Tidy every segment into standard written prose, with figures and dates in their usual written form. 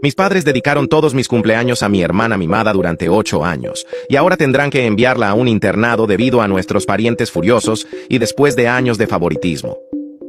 Mis padres dedicaron todos mis cumpleaños a mi hermana mimada durante 8 años, y ahora tendrán que enviarla a un internado debido a nuestros parientes furiosos y después de años de favoritismo.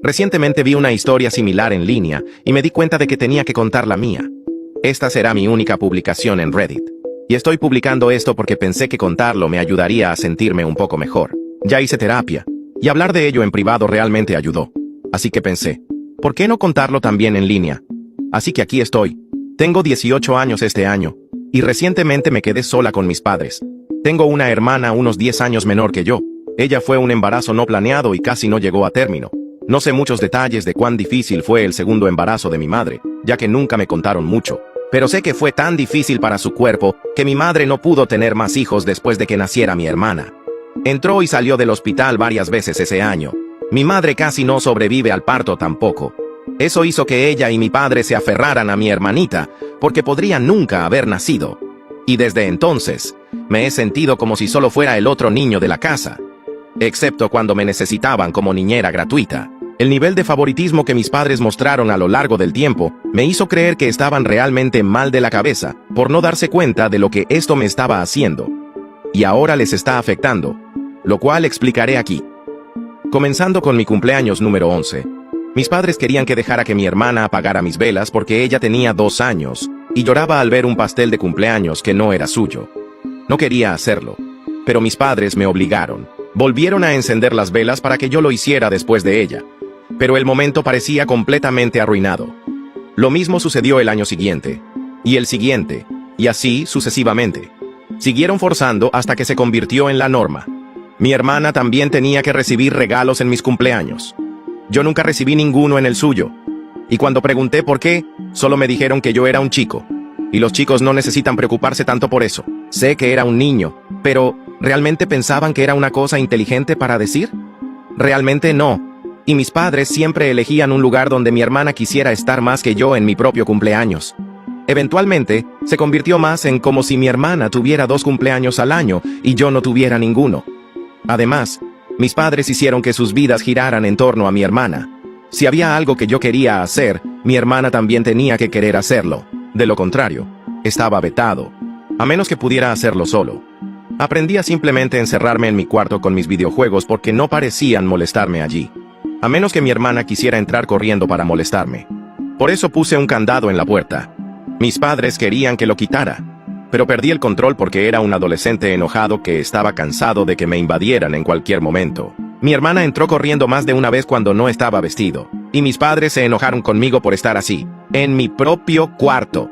Recientemente vi una historia similar en línea y me di cuenta de que tenía que contar la mía. Esta será mi única publicación en Reddit. Y estoy publicando esto porque pensé que contarlo me ayudaría a sentirme un poco mejor. Ya hice terapia, y hablar de ello en privado realmente ayudó. Así que pensé, ¿por qué no contarlo también en línea? Así que aquí estoy. Tengo 18 años este año, y recientemente me quedé sola con mis padres. Tengo una hermana unos 10 años menor que yo. Ella fue un embarazo no planeado y casi no llegó a término. No sé muchos detalles de cuán difícil fue el segundo embarazo de mi madre, ya que nunca me contaron mucho. Pero sé que fue tan difícil para su cuerpo que mi madre no pudo tener más hijos después de que naciera mi hermana. Entró y salió del hospital varias veces ese año. Mi madre casi no sobrevive al parto tampoco. Eso hizo que ella y mi padre se aferraran a mi hermanita, porque podría nunca haber nacido. Y desde entonces, me he sentido como si solo fuera el otro niño de la casa. Excepto cuando me necesitaban como niñera gratuita. El nivel de favoritismo que mis padres mostraron a lo largo del tiempo me hizo creer que estaban realmente mal de la cabeza por no darse cuenta de lo que esto me estaba haciendo. Y ahora les está afectando, lo cual explicaré aquí. Comenzando con mi cumpleaños número 11. Mis padres querían que dejara que mi hermana apagara mis velas porque ella tenía 2 años y lloraba al ver un pastel de cumpleaños que no era suyo. No quería hacerlo, pero mis padres me obligaron. Volvieron a encender las velas para que yo lo hiciera después de ella. Pero el momento parecía completamente arruinado. Lo mismo sucedió el año siguiente, y el siguiente, y así sucesivamente. Siguieron forzando hasta que se convirtió en la norma. Mi hermana también tenía que recibir regalos en mis cumpleaños. Yo nunca recibí ninguno en el suyo. Y cuando pregunté por qué, solo me dijeron que yo era un chico. Y los chicos no necesitan preocuparse tanto por eso. Sé que era un niño, pero ¿realmente pensaban que era una cosa inteligente para decir? Realmente no. Y mis padres siempre elegían un lugar donde mi hermana quisiera estar más que yo en mi propio cumpleaños. Eventualmente, se convirtió más en como si mi hermana tuviera 2 cumpleaños al año y yo no tuviera ninguno. Además, mis padres hicieron que sus vidas giraran en torno a mi hermana. Si había algo que yo quería hacer, mi hermana también tenía que querer hacerlo. De lo contrario, estaba vetado, a menos que pudiera hacerlo solo. Aprendí a simplemente encerrarme en mi cuarto con mis videojuegos porque no parecían molestarme allí, a menos que mi hermana quisiera entrar corriendo para molestarme. Por eso puse un candado en la puerta. Mis padres querían que lo quitara, pero perdí el control porque era un adolescente enojado que estaba cansado de que me invadieran en cualquier momento. Mi hermana entró corriendo más de una vez cuando no estaba vestido, y mis padres se enojaron conmigo por estar así, en mi propio cuarto.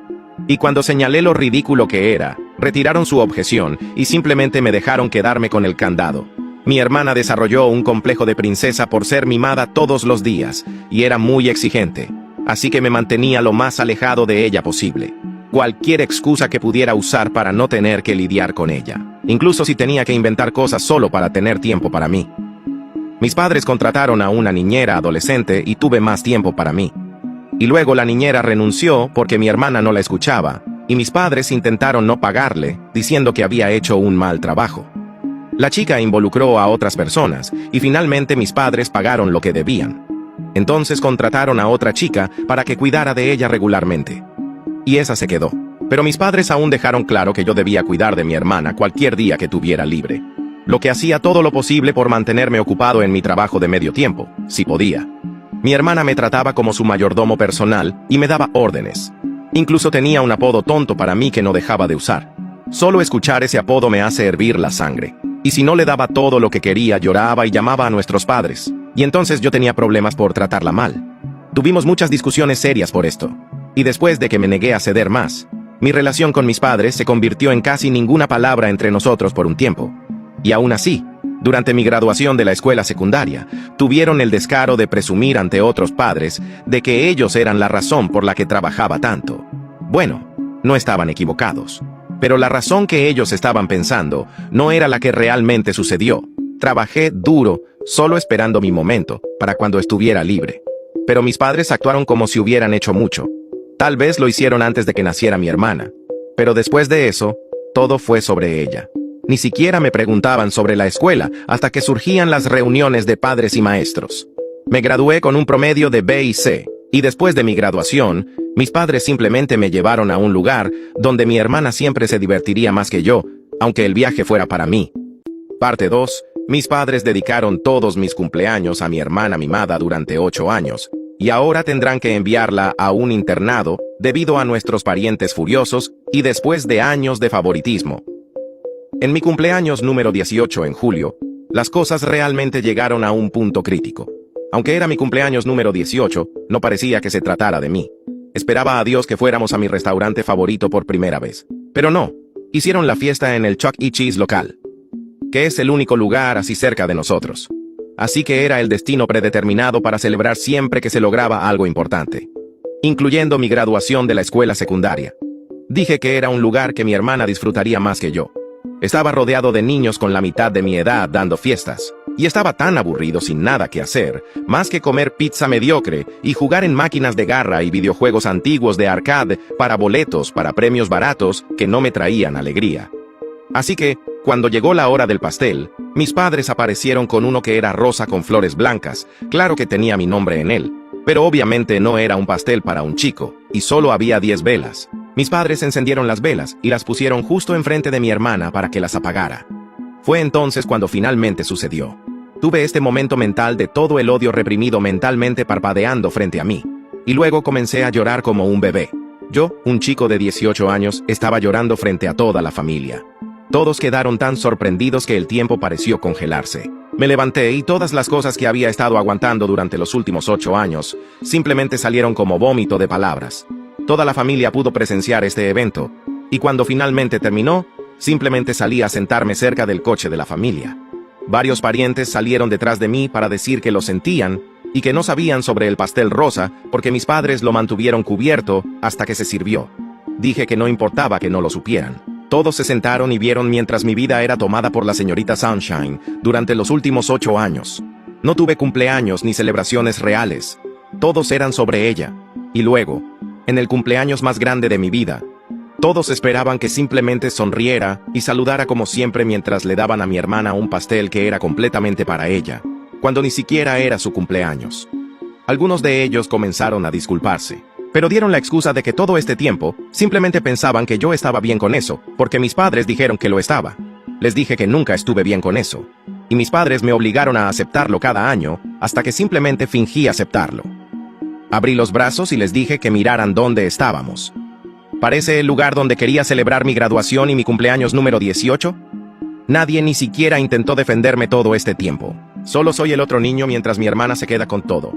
Y cuando señalé lo ridículo que era, retiraron su objeción y simplemente me dejaron quedarme con el candado. Mi hermana desarrolló un complejo de princesa por ser mimada todos los días, y era muy exigente, así que me mantenía lo más alejado de ella posible. Cualquier excusa que pudiera usar para no tener que lidiar con ella, incluso si tenía que inventar cosas solo para tener tiempo para mí. Mis padres contrataron a una niñera adolescente y tuve más tiempo para mí. Y luego la niñera renunció porque mi hermana no la escuchaba, y mis padres intentaron no pagarle, diciendo que había hecho un mal trabajo. La chica involucró a otras personas, y finalmente mis padres pagaron lo que debían. Entonces contrataron a otra chica para que cuidara de ella regularmente. Y esa se quedó. Pero mis padres aún dejaron claro que yo debía cuidar de mi hermana cualquier día que tuviera libre. Lo que hacía todo lo posible por mantenerme ocupado en mi trabajo de medio tiempo, si podía. Mi hermana me trataba como su mayordomo personal y me daba órdenes. Incluso tenía un apodo tonto para mí que no dejaba de usar. Solo escuchar ese apodo me hace hervir la sangre. Y si no le daba todo lo que quería, lloraba y llamaba a nuestros padres. Y entonces yo tenía problemas por tratarla mal. Tuvimos muchas discusiones serias por esto. Y después de que me negué a ceder más, mi relación con mis padres se convirtió en casi ninguna palabra entre nosotros por un tiempo. Y aún así, durante mi graduación de la escuela secundaria, tuvieron el descaro de presumir ante otros padres de que ellos eran la razón por la que trabajaba tanto. Bueno, no estaban equivocados. Pero la razón que ellos estaban pensando no era la que realmente sucedió. Trabajé duro, solo esperando mi momento, para cuando estuviera libre. Pero mis padres actuaron como si hubieran hecho mucho. Tal vez lo hicieron antes de que naciera mi hermana. Pero después de eso, todo fue sobre ella. Ni siquiera me preguntaban sobre la escuela hasta que surgían las reuniones de padres y maestros. Me gradué con un promedio de B y C, Y después de mi graduación, mis padres simplemente me llevaron a un lugar donde mi hermana siempre se divertiría más que yo, aunque el viaje fuera para mí. Parte 2. Mis padres dedicaron todos mis cumpleaños a mi hermana mimada durante 8 años, y ahora tendrán que enviarla a un internado debido a nuestros parientes furiosos y después de años de favoritismo. En mi cumpleaños número 18 en julio, las cosas realmente llegaron a un punto crítico. Aunque era mi cumpleaños número 18, no parecía que se tratara de mí. Esperaba a Dios que fuéramos a mi restaurante favorito por primera vez. Pero no, hicieron la fiesta en el Chuck E. Cheese local, que es el único lugar así cerca de nosotros. Así que era el destino predeterminado para celebrar siempre que se lograba algo importante, incluyendo mi graduación de la escuela secundaria. Dije que era un lugar que mi hermana disfrutaría más que yo. Estaba rodeado de niños con la mitad de mi edad dando fiestas, y estaba tan aburrido sin nada que hacer, más que comer pizza mediocre y jugar en máquinas de garra y videojuegos antiguos de arcade para boletos para premios baratos que no me traían alegría. Así que, cuando llegó la hora del pastel, mis padres aparecieron con uno que era rosa con flores blancas. Claro que tenía mi nombre en él, pero obviamente no era un pastel para un chico, y solo había 10 velas. Mis padres encendieron las velas y las pusieron justo enfrente de mi hermana para que las apagara. Fue entonces cuando finalmente sucedió. Tuve este momento mental de todo el odio reprimido mentalmente parpadeando frente a mí, y luego comencé a llorar como un bebé. Yo, un chico de 18 años, estaba llorando frente a toda la familia. Todos quedaron tan sorprendidos que el tiempo pareció congelarse. Me levanté y todas las cosas que había estado aguantando durante los últimos 8 años simplemente salieron como vómito de palabras. Toda la familia pudo presenciar este evento, y cuando finalmente terminó, simplemente salí a sentarme cerca del coche de la familia. Varios parientes salieron detrás de mí para decir que lo sentían y que no sabían sobre el pastel rosa porque mis padres lo mantuvieron cubierto hasta que se sirvió. Dije que no importaba que no lo supieran. Todos se sentaron y vieron mientras mi vida era tomada por la señorita Sunshine durante los últimos 8 años. No tuve cumpleaños ni celebraciones reales. Todos eran sobre ella. Y luego, en el cumpleaños más grande de mi vida, todos esperaban que simplemente sonriera y saludara como siempre mientras le daban a mi hermana un pastel que era completamente para ella, cuando ni siquiera era su cumpleaños. Algunos de ellos comenzaron a disculparse, pero dieron la excusa de que todo este tiempo simplemente pensaban que yo estaba bien con eso, porque mis padres dijeron que lo estaba. Les dije que nunca estuve bien con eso, y mis padres me obligaron a aceptarlo cada año hasta que simplemente fingí aceptarlo. Abrí los brazos y les dije que miraran dónde estábamos. ¿Parece el lugar donde quería celebrar mi graduación y mi cumpleaños número 18? Nadie ni siquiera intentó defenderme todo este tiempo. Solo soy el otro niño mientras mi hermana se queda con todo.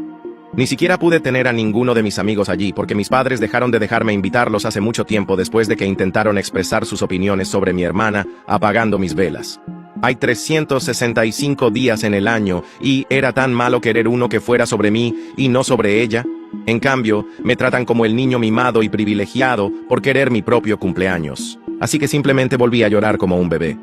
Ni siquiera pude tener a ninguno de mis amigos allí porque mis padres dejaron de dejarme invitarlos hace mucho tiempo después de que intentaron expresar sus opiniones sobre mi hermana apagando mis velas. Hay 365 días en el año y era tan malo querer uno que fuera sobre mí y no sobre ella. En cambio, me tratan como el niño mimado y privilegiado por querer mi propio cumpleaños. Así que simplemente volví a llorar como un bebé.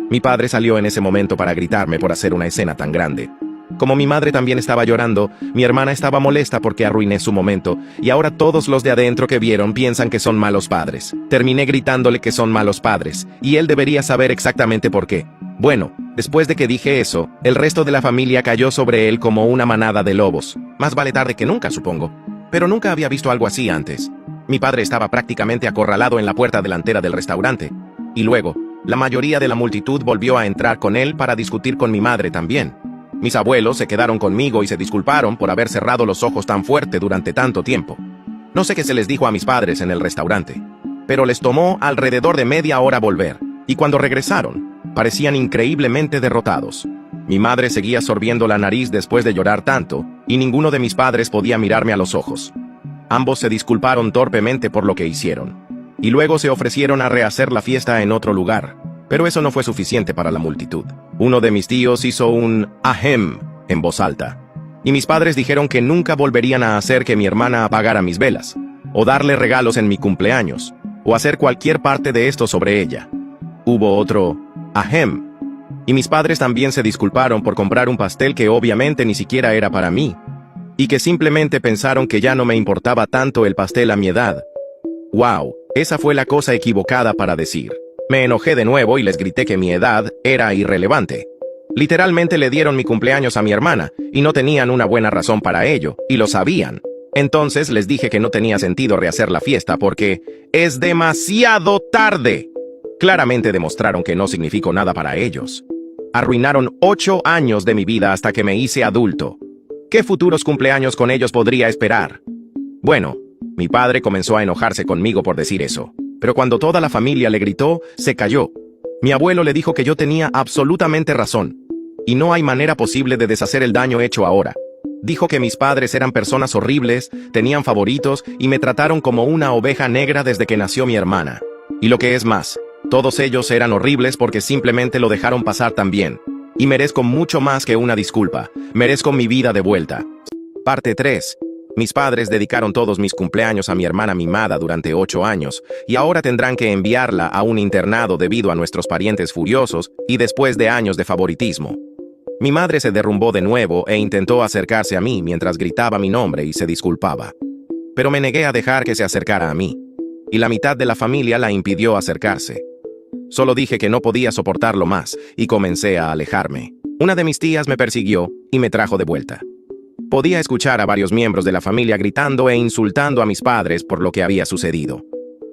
Mi padre salió en ese momento para gritarme por hacer una escena tan grande. Como mi madre también estaba llorando, mi hermana estaba molesta porque arruiné su momento, y ahora todos los de adentro que vieron piensan que son malos padres. Terminé gritándole que son malos padres, y él debería saber exactamente por qué. Bueno, después de que dije eso, el resto de la familia cayó sobre él como una manada de lobos. Más vale tarde que nunca, supongo. Pero nunca había visto algo así antes. Mi padre estaba prácticamente acorralado en la puerta delantera del restaurante. Y luego, la mayoría de la multitud volvió a entrar con él para discutir con mi madre también. Mis abuelos se quedaron conmigo y se disculparon por haber cerrado los ojos tan fuerte durante tanto tiempo. No sé qué se les dijo a mis padres en el restaurante, pero les tomó alrededor de media hora volver, y cuando regresaron, parecían increíblemente derrotados. Mi madre seguía sorbiendo la nariz después de llorar tanto, y ninguno de mis padres podía mirarme a los ojos. Ambos se disculparon torpemente por lo que hicieron, y luego se ofrecieron a rehacer la fiesta en otro lugar. Pero eso no fue suficiente para la multitud. Uno de mis tíos hizo un ahem en voz alta, y mis padres dijeron que nunca volverían a hacer que mi hermana apagara mis velas, o darle regalos en mi cumpleaños, o hacer cualquier parte de esto sobre ella. Hubo otro ahem, y mis padres también se disculparon por comprar un pastel que obviamente ni siquiera era para mí, y que simplemente pensaron que ya no me importaba tanto el pastel a mi edad. ¡Wow! Esa fue la cosa equivocada para decir. Me enojé de nuevo y les grité que mi edad era irrelevante. Literalmente le dieron mi cumpleaños a mi hermana, y no tenían una buena razón para ello, y lo sabían. Entonces les dije que no tenía sentido rehacer la fiesta porque es demasiado tarde. Claramente demostraron que no significó nada para ellos. Arruinaron 8 años de mi vida hasta que me hice adulto. ¿Qué futuros cumpleaños con ellos podría esperar? Bueno, mi padre comenzó a enojarse conmigo por decir eso, pero cuando toda la familia le gritó, se calló. Mi abuelo le dijo que yo tenía absolutamente razón, y no hay manera posible de deshacer el daño hecho ahora. Dijo que mis padres eran personas horribles, tenían favoritos y me trataron como una oveja negra desde que nació mi hermana. Y lo que es más, todos ellos eran horribles porque simplemente lo dejaron pasar tan bien. Y merezco mucho más que una disculpa, merezco mi vida de vuelta. Parte 3. Mis padres dedicaron todos mis cumpleaños a mi hermana mimada durante 8 años, y ahora tendrán que enviarla a un internado debido a nuestros parientes furiosos y después de años de favoritismo. Mi madre se derrumbó de nuevo e intentó acercarse a mí mientras gritaba mi nombre y se disculpaba. Pero me negué a dejar que se acercara a mí, y la mitad de la familia la impidió acercarse. Solo dije que no podía soportarlo más y comencé a alejarme. Una de mis tías me persiguió y me trajo de vuelta. Podía escuchar a varios miembros de la familia gritando e insultando a mis padres por lo que había sucedido.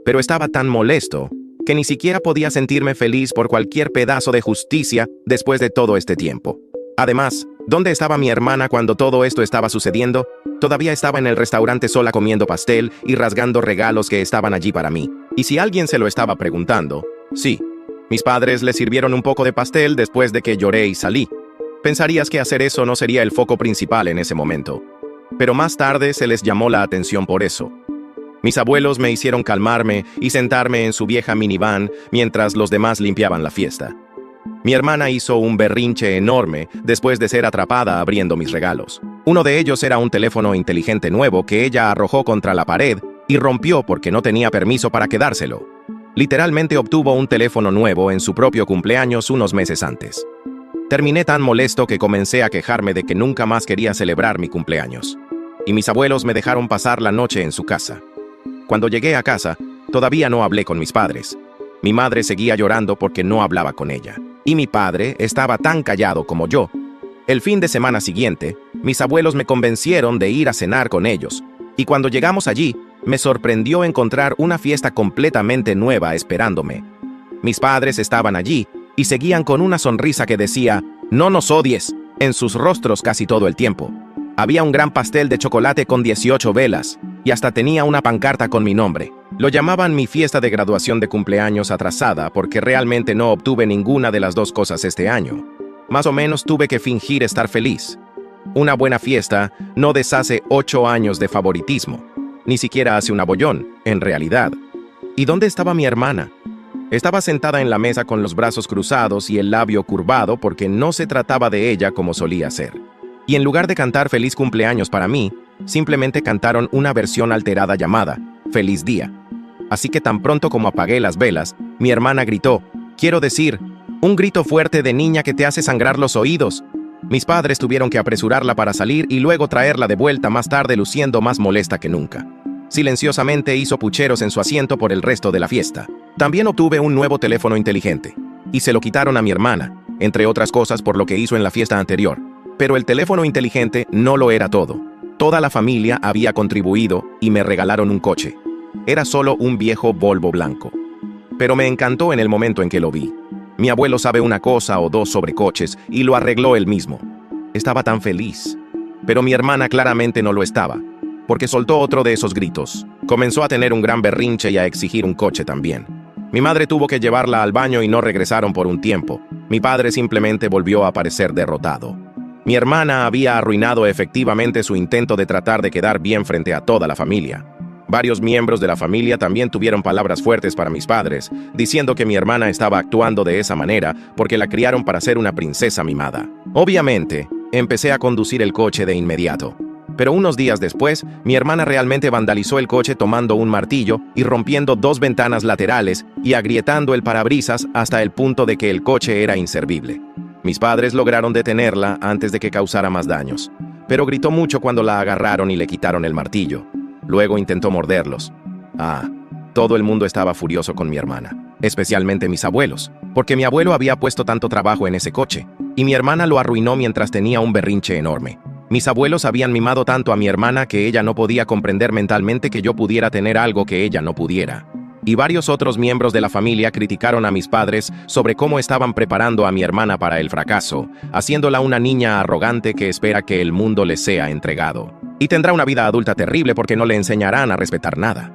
Pero estaba tan molesto que ni siquiera podía sentirme feliz por cualquier pedazo de justicia después de todo este tiempo. Además, ¿dónde estaba mi hermana cuando todo esto estaba sucediendo? Todavía estaba en el restaurante sola comiendo pastel y rasgando regalos que estaban allí para mí. Y si alguien se lo estaba preguntando, sí, mis padres le sirvieron un poco de pastel después de que lloré y salí. Pensarías que hacer eso no sería el foco principal en ese momento. Pero más tarde se les llamó la atención por eso. Mis abuelos me hicieron calmarme y sentarme en su vieja minivan mientras los demás limpiaban la fiesta. Mi hermana hizo un berrinche enorme después de ser atrapada abriendo mis regalos. Uno de ellos era un teléfono inteligente nuevo que ella arrojó contra la pared y rompió porque no tenía permiso para quedárselo. Literalmente obtuvo un teléfono nuevo en su propio cumpleaños unos meses antes. Terminé tan molesto que comencé a quejarme de que nunca más quería celebrar mi cumpleaños. Y mis abuelos me dejaron pasar la noche en su casa. Cuando llegué a casa, todavía no hablé con mis padres. Mi madre seguía llorando porque no hablaba con ella. Y mi padre estaba tan callado como yo. El fin de semana siguiente, mis abuelos me convencieron de ir a cenar con ellos. Y cuando llegamos allí, me sorprendió encontrar una fiesta completamente nueva esperándome. Mis padres estaban allí y seguían con una sonrisa que decía, «No nos odies», en sus rostros casi todo el tiempo. Había un gran pastel de chocolate con 18 velas, y hasta tenía una pancarta con mi nombre. Lo llamaban mi fiesta de graduación de cumpleaños atrasada porque realmente no obtuve ninguna de las dos cosas este año. Más o menos tuve que fingir estar feliz. Una buena fiesta no deshace 8 años de favoritismo. Ni siquiera hace un abollón, en realidad. ¿Y dónde estaba mi hermana? Estaba sentada en la mesa con los brazos cruzados y el labio curvado porque no se trataba de ella como solía ser. Y en lugar de cantar feliz cumpleaños para mí, simplemente cantaron una versión alterada llamada Feliz Día. Así que tan pronto como apagué las velas, mi hermana gritó, quiero decir, un grito fuerte de niña que te hace sangrar los oídos. Mis padres tuvieron que apresurarla para salir y luego traerla de vuelta más tarde luciendo más molesta que nunca. Silenciosamente hizo pucheros en su asiento por el resto de la fiesta. También obtuve un nuevo teléfono inteligente, y se lo quitaron a mi hermana, entre otras cosas por lo que hizo en la fiesta anterior. Pero el teléfono inteligente no lo era todo. Toda la familia había contribuido y me regalaron un coche. Era solo un viejo Volvo blanco. Pero me encantó en el momento en que lo vi. Mi abuelo sabe una cosa o dos sobre coches y lo arregló él mismo. Estaba tan feliz. Pero mi hermana claramente no lo estaba, porque soltó otro de esos gritos. Comenzó a tener un gran berrinche y a exigir un coche también. Mi madre tuvo que llevarla al baño y no regresaron por un tiempo. Mi padre simplemente volvió a parecer derrotado. Mi hermana había arruinado efectivamente su intento de tratar de quedar bien frente a toda la familia. Varios miembros de la familia también tuvieron palabras fuertes para mis padres, diciendo que mi hermana estaba actuando de esa manera porque la criaron para ser una princesa mimada. Obviamente, empecé a conducir el coche de inmediato. Pero unos días después, mi hermana realmente vandalizó el coche tomando un martillo y rompiendo 2 ventanas laterales y agrietando el parabrisas hasta el punto de que el coche era inservible. Mis padres lograron detenerla antes de que causara más daños, pero gritó mucho cuando la agarraron y le quitaron el martillo. Luego intentó morderlos. Todo el mundo estaba furioso con mi hermana, especialmente mis abuelos, porque mi abuelo había puesto tanto trabajo en ese coche, y mi hermana lo arruinó mientras tenía un berrinche enorme. Mis abuelos habían mimado tanto a mi hermana que ella no podía comprender mentalmente que yo pudiera tener algo que ella no pudiera. Y varios otros miembros de la familia criticaron a mis padres sobre cómo estaban preparando a mi hermana para el fracaso, haciéndola una niña arrogante que espera que el mundo le sea entregado. Y tendrá una vida adulta terrible porque no le enseñarán a respetar nada.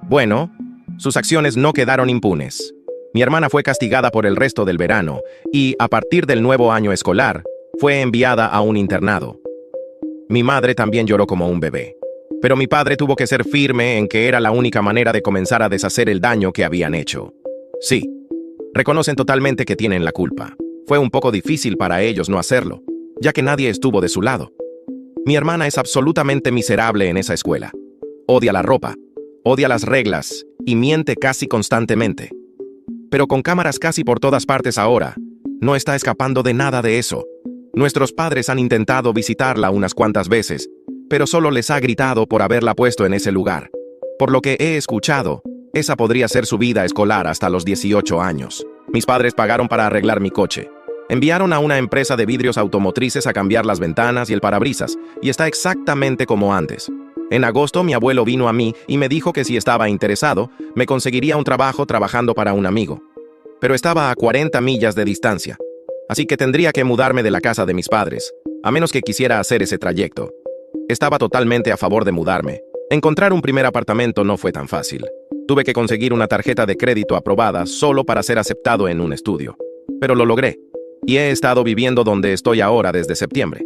Bueno, sus acciones no quedaron impunes. Mi hermana fue castigada por el resto del verano y, a partir del nuevo año escolar, fue enviada a un internado. Mi madre también lloró como un bebé. Pero mi padre tuvo que ser firme en que era la única manera de comenzar a deshacer el daño que habían hecho. Sí, reconocen totalmente que tienen la culpa. Fue un poco difícil para ellos no hacerlo, ya que nadie estuvo de su lado. Mi hermana es absolutamente miserable en esa escuela. Odia la ropa, odia las reglas y miente casi constantemente. Pero con cámaras casi por todas partes ahora, no está escapando de nada de eso. Nuestros padres han intentado visitarla unas cuantas veces, pero solo les ha gritado por haberla puesto en ese lugar. Por lo que he escuchado, esa podría ser su vida escolar hasta los 18 años. Mis padres pagaron para arreglar mi coche. Enviaron a una empresa de vidrios automotrices a cambiar las ventanas y el parabrisas, y está exactamente como antes. En agosto mi abuelo vino a mí y me dijo que si estaba interesado, me conseguiría un trabajo trabajando para un amigo. Pero estaba a 40 millas de distancia, así que tendría que mudarme de la casa de mis padres, a menos que quisiera hacer ese trayecto. Estaba totalmente a favor de mudarme. Encontrar un primer apartamento no fue tan fácil. Tuve que conseguir una tarjeta de crédito aprobada solo para ser aceptado en un estudio. Pero lo logré, y he estado viviendo donde estoy ahora desde septiembre.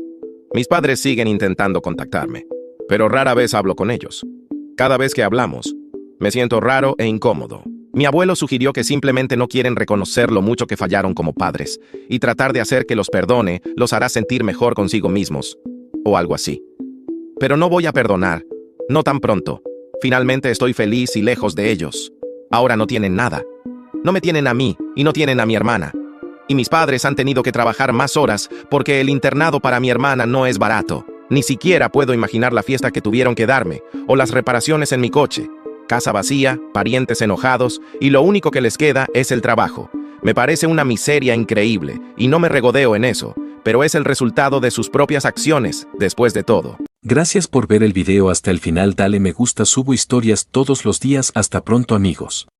Mis padres siguen intentando contactarme, pero rara vez hablo con ellos. Cada vez que hablamos, me siento raro e incómodo. Mi abuelo sugirió que simplemente no quieren reconocer lo mucho que fallaron como padres, y tratar de hacer que los perdone los hará sentir mejor consigo mismos, o algo así. Pero no voy a perdonar, no tan pronto. Finalmente estoy feliz y lejos de ellos. Ahora no tienen nada. No me tienen a mí y no tienen a mi hermana. Y mis padres han tenido que trabajar más horas porque el internado para mi hermana no es barato. Ni siquiera puedo imaginar la fiesta que tuvieron que darme, o las reparaciones en mi coche. Casa vacía, parientes enojados, y lo único que les queda es el trabajo. Me parece una miseria increíble, y no me regodeo en eso, pero es el resultado de sus propias acciones, después de todo. Gracias por ver el video hasta el final. Dale me gusta, subo historias todos los días. Hasta pronto amigos.